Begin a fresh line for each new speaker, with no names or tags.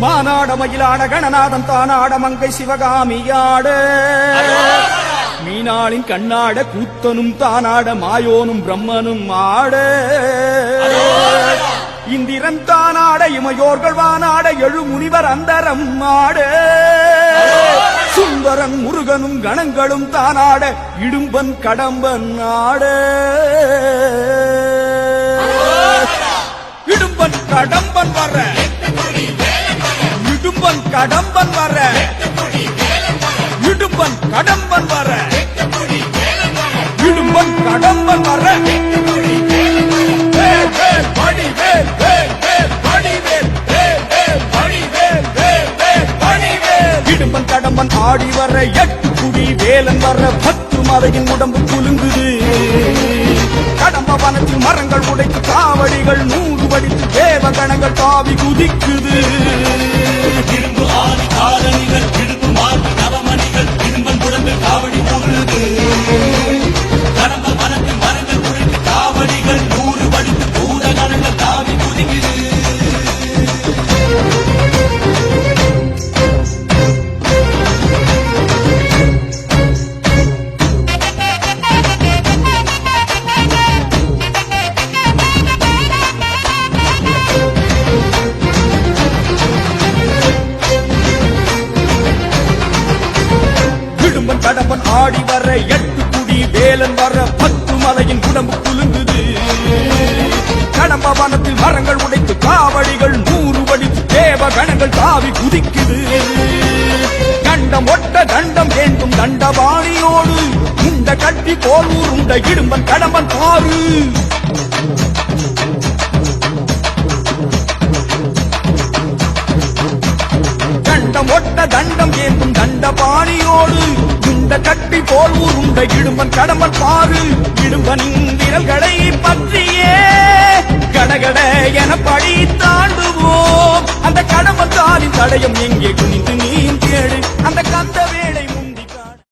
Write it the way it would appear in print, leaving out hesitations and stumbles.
மானாட மயிலாட கணநாதன் தானாட மங்கை சிவகாமியாட மீனாளின் கண்ணாட கூத்தனும் தானாட மாயோனும் பிரம்மனும் ஆட இந்திரன் தானாட இமையோர்கள் வானாட எழு முனிவர் அந்தரம் ஆட சுந்தரன் முருகனும் கணங்களும் தானாட இடும்பன் கடம்பன் ஆட இடும்பன் கடம்பன் வர இடும்பன் கடம்பன் வர இடும்பன் கடம்பன் வர இடும்பன் கடம்பன் வர இடும்பன் கடம்பன் ஆடி வர எட்டு குடி வேலன் வர 10 மலையின் உடம்பு குலுங்குது கடம்ப வனத்தில் மரங்கள் உடைத்து காவடிகள் 100 வடித்து தேவகணங்கள் தாவி குதிக்குது
இரும்பு ஆதி காரணிகள் இடுப்பு மார்பு நவமணிகள் இரும்பன் உடம்பில் காவடி போடுது கடம்ப வனத்தில் மரங்கள் உடைத்து காவடிகள் 100 வடித்து பூதகணங்கள் தாவி குதிக்குது
கடம்பன் ஆடி வர 8 குடி வேலன் வர 10 மலையின் உடம்பு குலுங்குது கடம்ப வனத்தில் மரங்கள் உடைத்து காவடிகள் 100 வடித்து தேவ கணங்கள் தாவி குதிக்குது கண்டம் ஒட்ட தண்டம் வேண்டும் தண்டபாணியோடு உண்ட கட்டி போல் உண்ட இடும்பன் கடம்பன் பாரு தண்டம் ஒட்ட தண்டம் ஏந்தும் தண்டபாணியோடு உண்ட கட்டி போல் உருண்ட இடும்பன் கடம்பன் பாரு இடும்பனின்